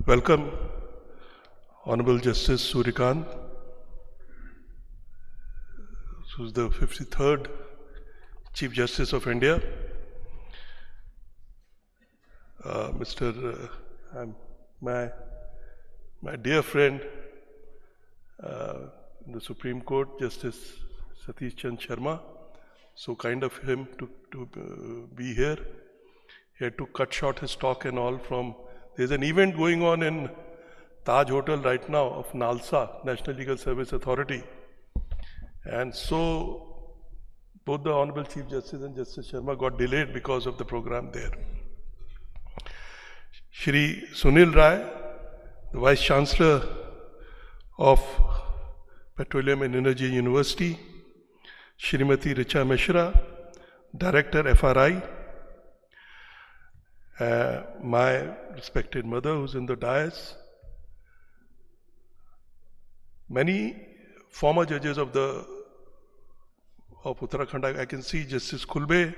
Welcome, Honorable Justice Suryakant, who's the 53rd Chief Justice of India. My dear friend in the Supreme Court, Justice Satish Chandra Sharma, so kind of him to be here. He had to cut short his talk and all from, there's an event going on in Taj Hotel right now of NALSA, National Legal Service Authority. And so both the Honorable Chief Justice and Justice Sharma got delayed because of the program there. Shri Sunil Rai, the Vice Chancellor of Petroleum and Energy University, Shrimati Richa Mishra, Director FRI, my respected mother who's in the dais, many former judges of Uttarakhand, I can see Justice Khulbe,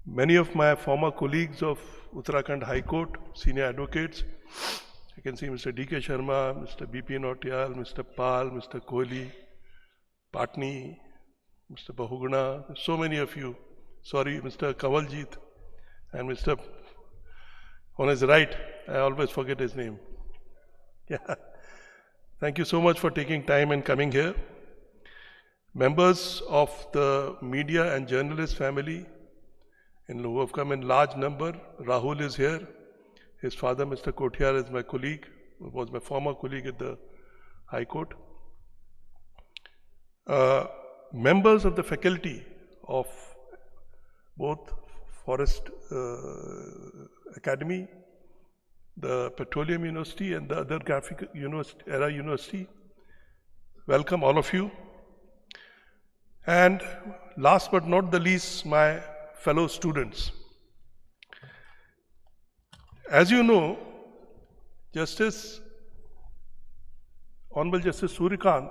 many of my former colleagues of Uttarakhand High Court, senior advocates. I can see Mr. D.K. Sharma, Mr. B.P. Nautiyal, Mr. Pal, Mr. Kohli, Patni, Mr. Bahuguna, so many of you. Sorry, Mr. Kawaljit and Mr. on his right, I always forget his name. Yeah. Thank you so much for taking time and coming here. Members of the media and journalist family who have come in large number. Rahul is here. His father, Mr. Kothiyar, is my colleague, was my former colleague at the High Court. Members of the faculty of both Forest Academy, the Petroleum University and the other Graphic Era University. Welcome all of you. And last but not the least, my fellow students. As you know, Honorable Justice Suryakant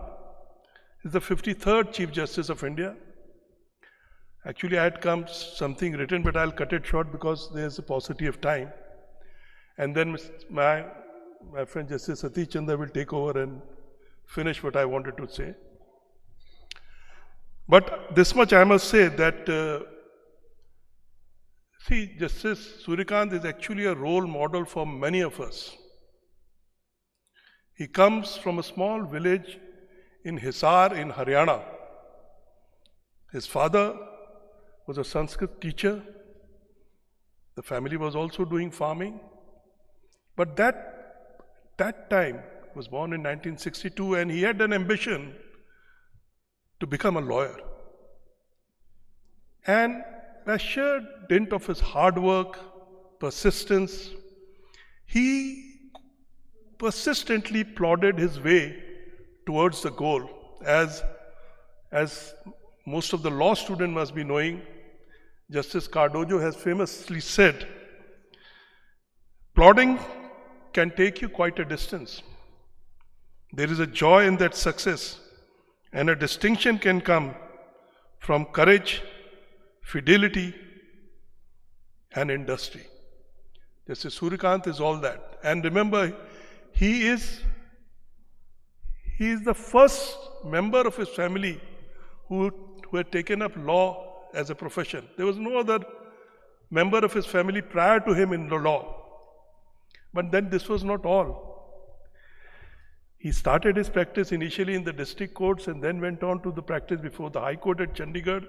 is the 53rd Chief Justice of India. Actually, I had come something written, but I'll cut it short because there's a paucity of time. And then my friend Justice Satish Chandra will take over and finish what I wanted to say. But this much I must say that, see, Justice Suryakant is actually a role model for many of us. He comes from a small village in Hisar in Haryana. His father was a Sanskrit teacher. The family was also doing farming. But that time, he was born in 1962, and he had an ambition to become a lawyer. And by sheer dint of his hard work, persistence, he persistently plodded his way towards the goal. As most of the law students must be knowing, Justice Cardozo has famously said, plodding can take you quite a distance. There is a joy in that success, and a distinction can come from courage, fidelity, and industry. Justice Suryakant is all that. And remember, he is the first member of his family who had taken up law as a profession. There was no other member of his family prior to him in the law. But then this was not all. He started his practice initially in the district courts and then went on to the practice before the High Court at Chandigarh.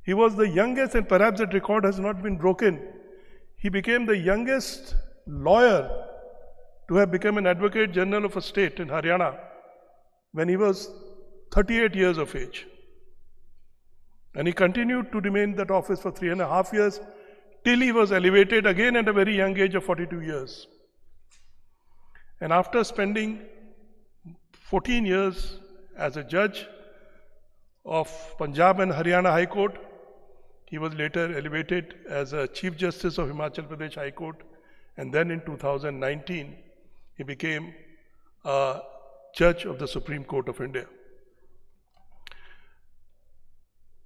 He was the youngest, and perhaps that record has not been broken. He became the youngest lawyer to have become an Advocate General of a state in Haryana when he was 38 years of age. And he continued to remain in that office for 3.5 years till he was elevated again at a very young age of 42 years. And after spending 14 years as a judge of Punjab and Haryana High Court, he was later elevated as a Chief Justice of Himachal Pradesh High Court, and then in 2019, he became a Judge of the Supreme Court of India.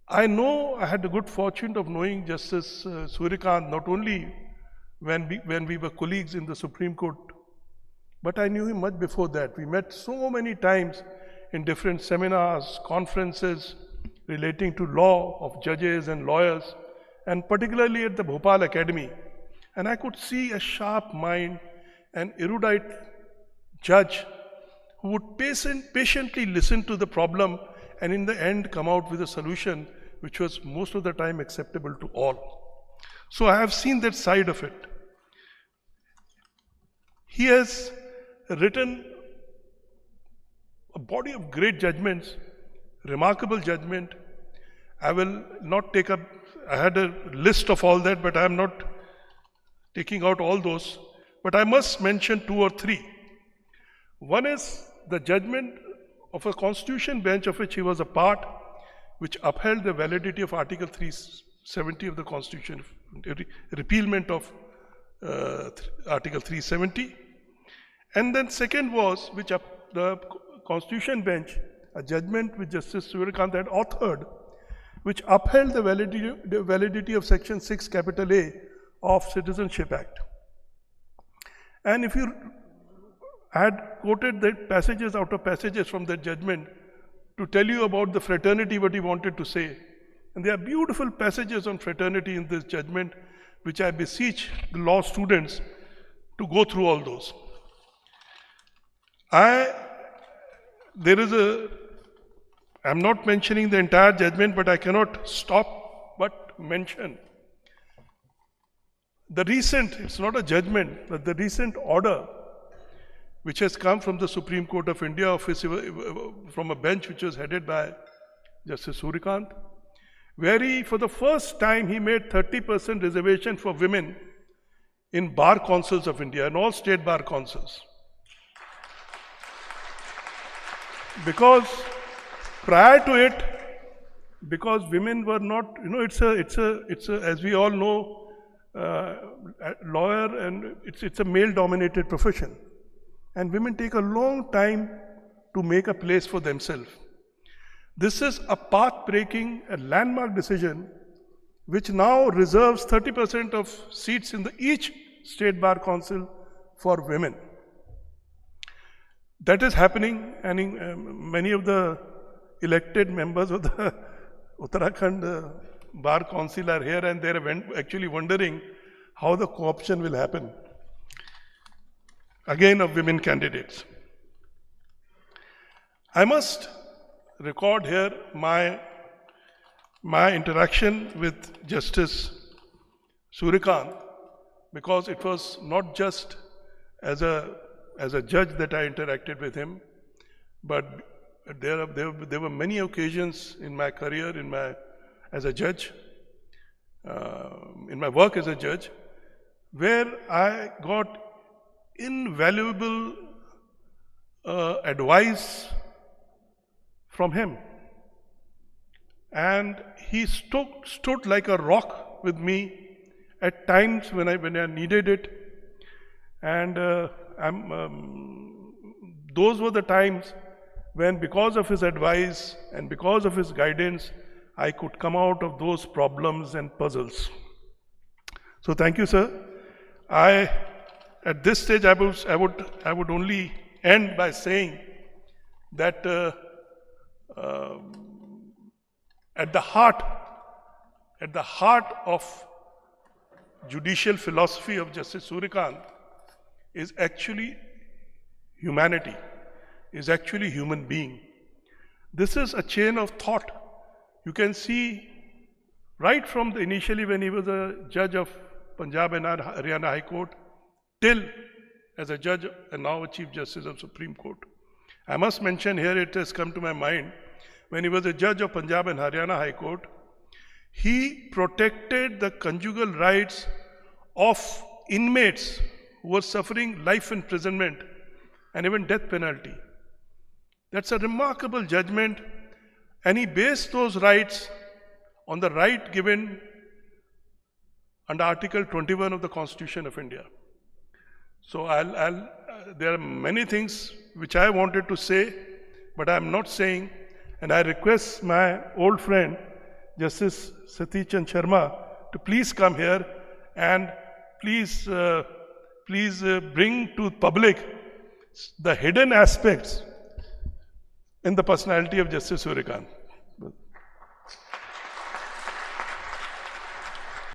I know I had the good fortune of knowing Justice Suryakant not only when we were colleagues in the Supreme Court. But I knew him much before that. We met so many times in different seminars, conferences relating to law of judges and lawyers, and particularly at the Bhopal Academy. And I could see a sharp mind, an erudite judge who would patiently listen to the problem and in the end come out with a solution which was most of the time acceptable to all. So I have seen that side of it. He has written a body of great judgments, remarkable judgment. I will not take up, I had a list of all that, but I am not taking out all those. But I must mention 2 or 3. One is the judgment of a constitution bench of which he was a part, which upheld the validity of Article 370 of the Constitution, repealment of Article 370. And then second was, the Constitution bench, a judgment which Justice Suryakant had authored, which upheld the validity of Section 6 capital A of Citizenship Act. And if you had quoted the passages out of passages from that judgment to tell you about the fraternity, what he wanted to say. And there are beautiful passages on fraternity in this judgment, which I beseech the law students to go through all those. I'm not mentioning the entire judgment, but I cannot stop but mention the recent, it's not a judgment, but the recent order which has come from the Supreme Court of India, from a bench which was headed by Justice Suryakant, where for the first time, he made 30% reservation for women in bar councils of India, and all state bar councils. Because prior to it, because women were not, it's a as we all know, lawyer, and it's a male-dominated profession. And women take a long time to make a place for themselves. This is a path-breaking, a landmark decision, which now reserves 30% of seats in each state bar council for women. That is happening, and many of the elected members of the Uttarakhand Bar Council are here, and they are actually wondering how the co-option will happen, again of women candidates. I must record here my interaction with Justice Suryakant, because it was not just as a judge that I interacted with him, but there were many occasions in my career, as a judge, in my work as a judge, where I got invaluable advice from him. And he stood like a rock with me at times when I needed it. And those were the times when, because of his advice and because of his guidance, I could come out of those problems and puzzles. So thank you, sir. At this stage, I would only end by saying that at the heart of judicial philosophy of Justice Suryakant is actually humanity, is actually human being. This is a chain of thought. You can see right from initially when he was a judge of Punjab and Haryana High Court, till as a judge and now a Chief Justice of Supreme Court. I must mention here, it has come to my mind, when he was a judge of Punjab and Haryana High Court, he protected the conjugal rights of inmates who were suffering life imprisonment and even death penalty. That's a remarkable judgment, and he based those rights on the right given under Article 21 of the Constitution of India. So there are many things which I wanted to say, but I am not saying, and I request my old friend, Justice Satish Chandra Sharma, to please come here and please bring to public the hidden aspects in the personality of Justice Suryakant.